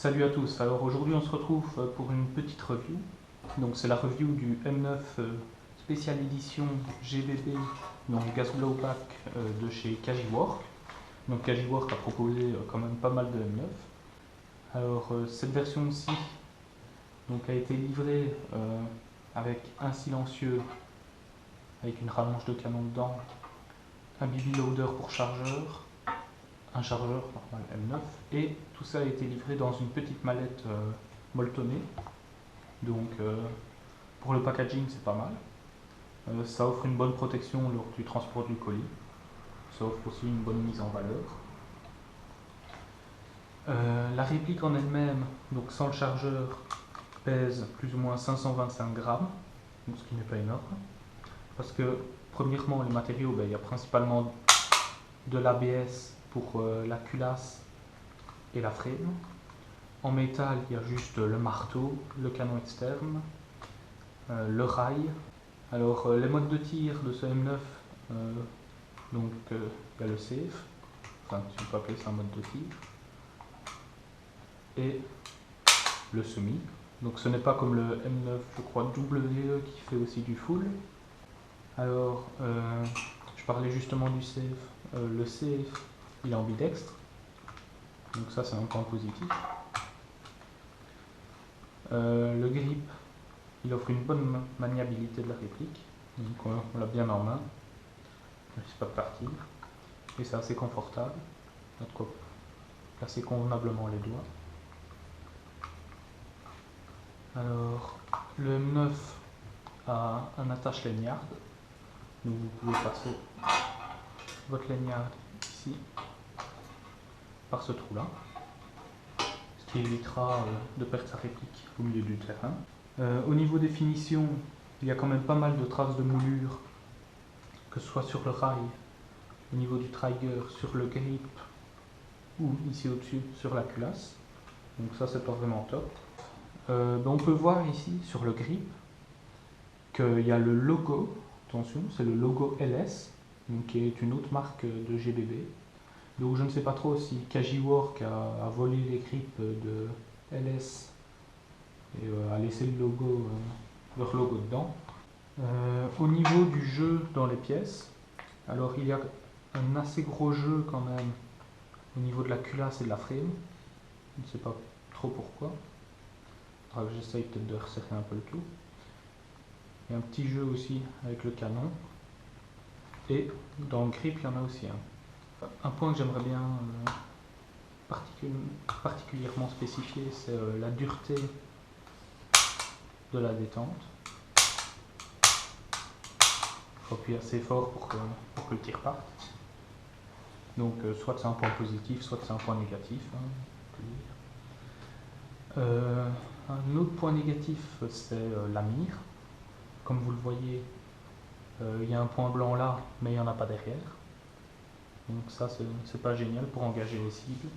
Salut à tous, alors aujourd'hui on se retrouve pour une petite review. Donc c'est la review du M9 spécial édition GBB, donc Gas Blowback de chez Cagiwork. Donc Cagiwork a proposé quand même pas mal de M9. Alors cette version-ci donc, a été livrée avec un silencieux, avec une rallonge de canon dedans, un BB loader pour chargeur, un chargeur normal M9, et tout ça a été livré dans une petite mallette molletonnée. Donc pour le packaging c'est pas mal. Ça offre une bonne protection lors du transport du colis. Ça offre aussi une bonne mise en valeur. La réplique en elle-même, donc sans le chargeur, pèse plus ou moins 525 grammes, donc ce qui n'est pas énorme. Parce que premièrement les matériaux, il y a principalement de l'ABS pour la culasse et la frame. En métal, il y a juste le marteau, le canon externe, le rail. Alors les modes de tir de ce M9, donc il y a le safe, enfin si on peut appeler ça un mode de tir, et le semi. Donc ce n'est pas comme le M9, je crois, WE qui fait aussi du full. Alors je parlais justement du safe. Le safe, il est ambidextre, donc ça c'est un point positif. Le grip, il offre une bonne maniabilité de la réplique, donc on l'a bien en main, il ne risque pas de partir, et c'est assez confortable, on a de quoi placer convenablement les doigts. Alors le M9 a un attache lanyard, donc vous pouvez passer votre lanyard ici par ce trou là, ce qui évitera de perdre sa réplique au milieu du terrain. Au niveau des finitions, il y a quand même pas mal de traces de moulure, que ce soit sur le rail, au niveau du trigger, sur le grip ou ici au-dessus sur la culasse. Donc ça c'est pas vraiment top. On peut voir ici sur le grip qu'il y a le logo, attention, c'est le logo LS, donc qui est une autre marque de GBB. Donc je ne sais pas trop si Cagiwork a volé les grips de LS et a laissé le logo, leur logo dedans. Au niveau du jeu dans les pièces, alors il y a un assez gros jeu quand même au niveau de la culasse et de la frame. Je ne sais pas trop pourquoi. Il faudra que j'essaye peut-être de resserrer un peu le tout. Il y a un petit jeu aussi avec le canon. Et dans le grip, il y en a aussi un. Un point que j'aimerais bien particulièrement spécifier, c'est la dureté de la détente. Il faut appuyer assez fort pour que le tir parte. Donc soit c'est un point positif, soit c'est un point négatif. Un autre point négatif, c'est la mire. Comme vous le voyez, il y a un point blanc là, mais il n'y en a pas derrière. Donc ça, c'est pas génial pour engager les cibles.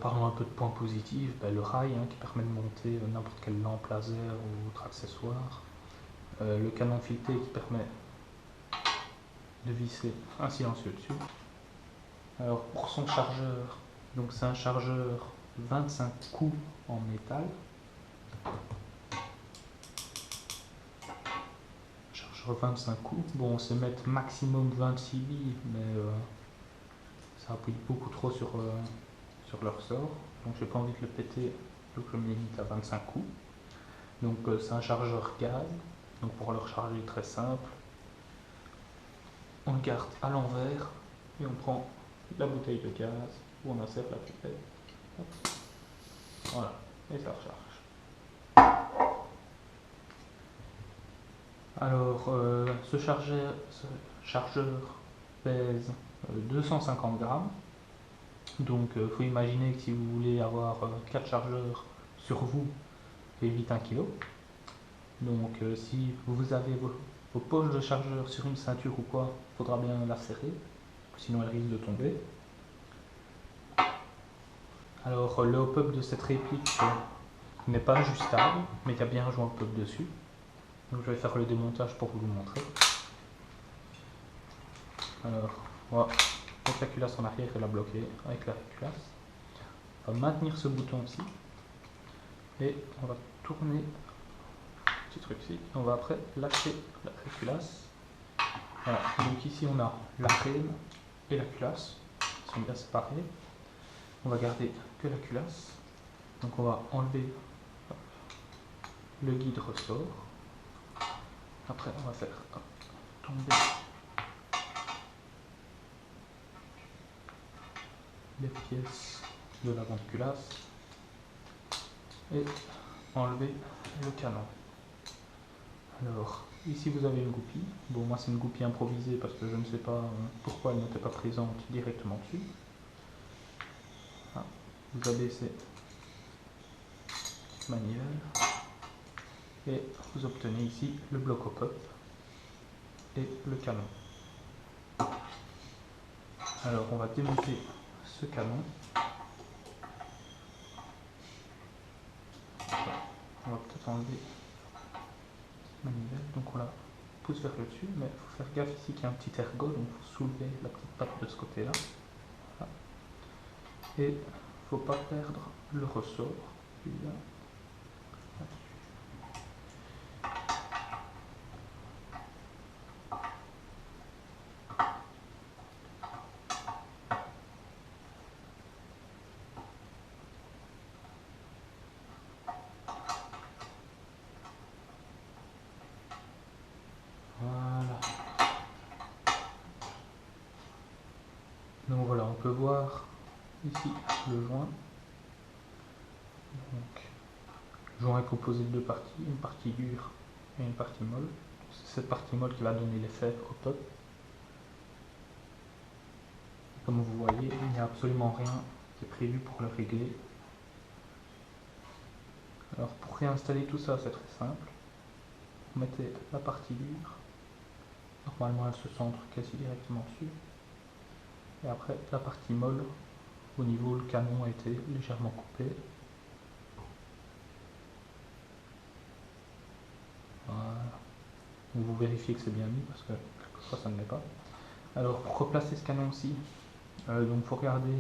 Parlons un peu de points positifs, le rail qui permet de monter n'importe quelle lampe laser ou autre accessoire. Le canon fileté qui permet de visser un silencieux dessus. Alors pour son chargeur, donc c'est un chargeur 25 coups en métal. Chargeur 25 coups. Bon, on sait mettre maximum 26 billes, mais ça appuie beaucoup trop sur leur ressort. Donc j'ai pas envie de le péter, donc je me limite à 25 coups. Donc c'est un chargeur gaz. Donc pour le recharger, très simple. On le garde à l'envers et on prend la bouteille de gaz où on insère la pipette. Hop. Voilà, et ça recharge. Alors ce chargeur pèse 250 grammes. Donc il faut imaginer que si vous voulez avoir 4 chargeurs sur vous, c'est vite 1 kg. Donc si vous avez vos poches de chargeur sur une ceinture ou quoi, il faudra bien la serrer, sinon elle risque de tomber. Alors le hop-up de cette réplique n'est pas ajustable, mais il y a bien un joint hop-up dessus. Donc je vais faire le démontage pour vous le montrer. Alors voilà, mettre la culasse en arrière et la bloquer avec la culasse. On va maintenir ce bouton ici et on va tourner petit truc ici. On va après lâcher la culasse. Voilà, donc ici on a la frame et la culasse qui sont bien séparés. On va garder que la culasse. Donc on va enlever le guide ressort. Après on va faire tomber les pièces de l'avant de culasse et enlever le canon. Alors ici vous avez une goupille. Bon, moi c'est une goupille improvisée parce que je ne sais pas pourquoi elle n'était pas présente directement dessus. Vous abaissez cette manivelle et vous obtenez ici le bloc au pop et le canon. Alors on va démonter ce canon. On va peut-être enlever cette manivelle, donc on la pousse vers le dessus, mais il faut faire gaffe ici qu'il y a un petit ergot, donc il faut soulever la petite patte de ce côté-là. Voilà. Et il ne faut pas perdre le ressort. Celui-là. Voilà. Donc voilà, on peut voir ici le joint. Donc, le joint est composé de deux parties, une partie dure et une partie molle. C'est cette partie molle qui va donner l'effet au pop. Comme vous voyez, il n'y a absolument rien qui est prévu pour le régler. Alors pour réinstaller tout ça, c'est très simple. Vous mettez la partie dure. Normalement, elle se centre quasi directement dessus. Et après, la partie molle, au niveau où le canon a été légèrement coupé. Voilà. Donc vous vérifiez que c'est bien mis parce que quelquefois ça ne l'est pas. Alors pour replacer ce canon aussi, donc faut regarder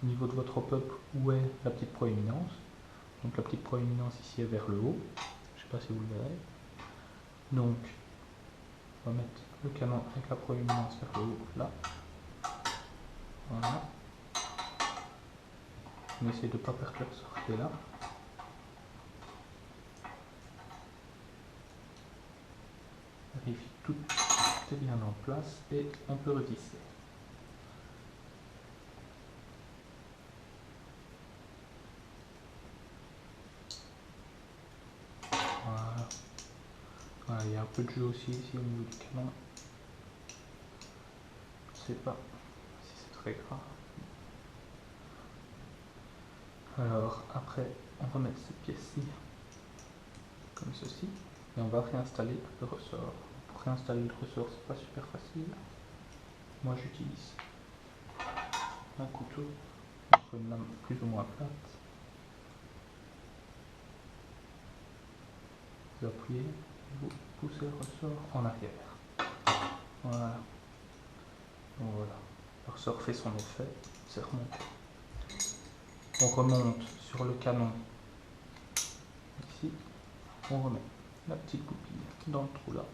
au niveau de votre pop où est la petite proéminence. Donc la petite proéminence ici est vers le haut. Je ne sais pas si vous le verrez. Donc on va mettre le canon avec la proéminence vers le haut là. Voilà. On essaie de ne pas perdre le ressort qui est là. Vérifie que tout est bien en place et on peut retisser. Voilà. Voilà, il y a un peu de jeu aussi ici au niveau du canon. Je ne sais pas si c'est très grave. Alors après, on va mettre cette pièce-ci comme ceci et on va réinstaller le ressort. Pour réinstaller le ressort, c'est pas super facile. Moi j'utilise un couteau entre une lame plus ou moins plate. Vous appuyez, vous poussez le ressort en arrière. Voilà. Donc voilà. Le ressort fait son effet, c'est remonté. On remonte sur le canon ici, on remet la petite goupille dans le trou là.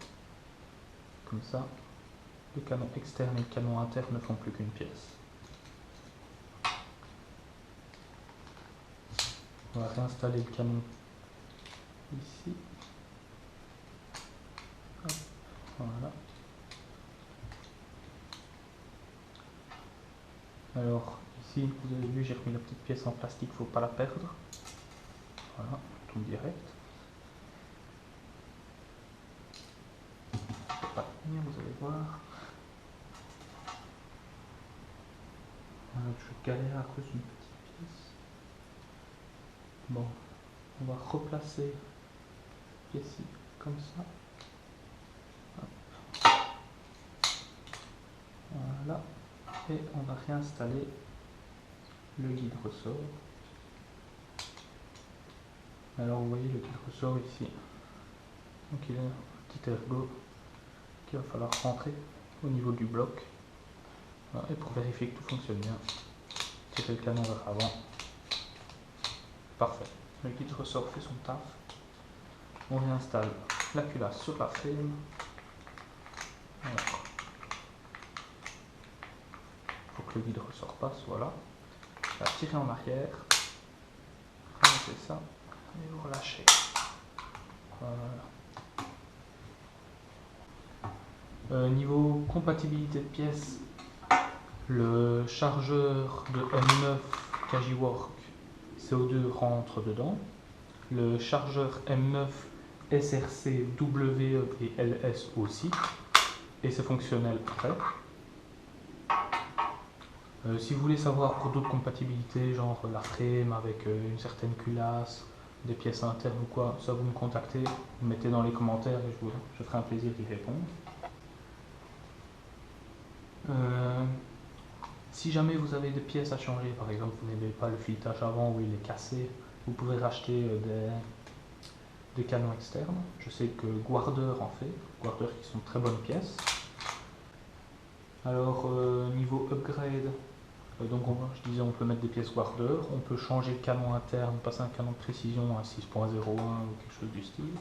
Comme ça, le canon externe et le canon interne ne font plus qu'une pièce. On va réinstaller le canon ici. Hop, voilà. Alors ici, vous avez vu, j'ai remis la petite pièce en plastique, il ne faut pas la perdre. Voilà, tout direct. Je ne peux pas tenir, vous allez voir. Voilà, je galère à cause d'une petite pièce. Bon, on va replacer ici comme ça. Hop. Voilà. Et on va réinstaller le guide ressort. Alors vous voyez le guide ressort ici. Donc il y a un petit ergot qu'il va falloir rentrer au niveau du bloc. Voilà, et pour vérifier que tout fonctionne bien, tirer le canon vers l'avant. Parfait. Le guide ressort fait son taf. On réinstalle la culasse sur la frame. Alors, il faut que le guide ressort passe, voilà. La tirer en arrière, ramasser ça et vous relâchez. Voilà. Niveau compatibilité de pièces, le chargeur de M9 Kajiwork CO2 rentre dedans. Le chargeur M9 SRC WE et LS aussi. Et c'est fonctionnel après. Si vous voulez savoir pour d'autres compatibilités, genre la frame avec une certaine culasse, des pièces internes ou quoi, ça vous me contactez, vous mettez dans les commentaires et je ferai un plaisir d'y répondre. Si jamais vous avez des pièces à changer, par exemple vous n'aimez pas le filetage avant ou il est cassé, vous pouvez racheter des canons externes. Je sais que Guarder en fait, Guarder qui sont de très bonnes pièces. Alors niveau upgrade, donc je disais on peut mettre des pièces Guarder, on peut changer le canon interne, passer un canon de précision à 6.01 ou quelque chose du style.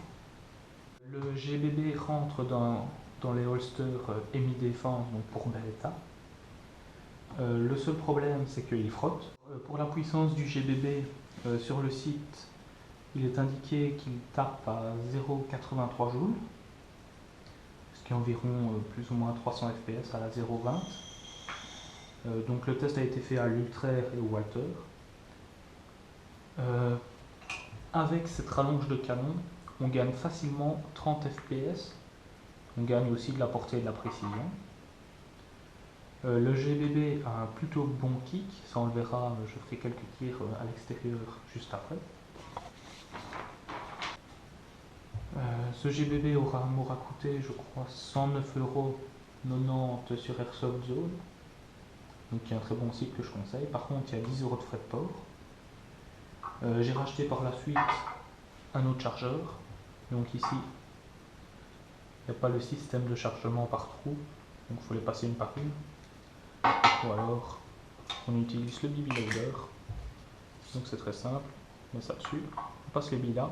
Le GBB rentre dans les holsters EMI Défense, donc pour Beretta. Le seul problème c'est qu'il frotte. Pour la puissance du GBB, sur le site, il est indiqué qu'il tape à 0,83 joules, ce qui est environ plus ou moins 300 fps à la 0,20. Donc le test a été fait à l'Ultrair et au Walter. Avec cette rallonge de canon, on gagne facilement 30 fps. On gagne aussi de la portée et de la précision. Le GBB a un plutôt bon kick, ça on le verra, je ferai quelques tirs à l'extérieur juste après. Ce GBB m'aura coûté, je crois, 109,90 € sur Airsoft Zone, donc il y a un très bon site que je conseille. Par contre, il y a 10 € de frais de port. J'ai racheté par la suite un autre chargeur, donc ici, il n'y a pas le système de chargement par trou, donc il faut les passer une par une. Ou alors, on utilise le BB Loader, donc c'est très simple, on met ça dessus, on passe les billes là.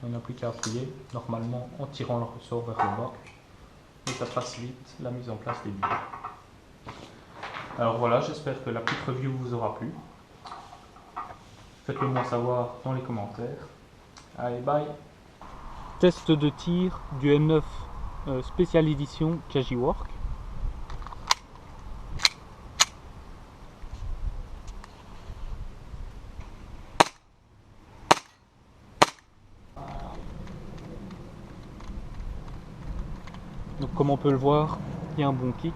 On n'a plus qu'à appuyer, normalement en tirant le ressort vers le bas, et ça facilite la mise en place des billes. Alors voilà, j'espère que la petite review vous aura plu. Faites-le moi savoir dans les commentaires. Allez, bye. Test de tir du M9 Special Edition Kajiwork. Donc comme on peut le voir, il y a un bon kick.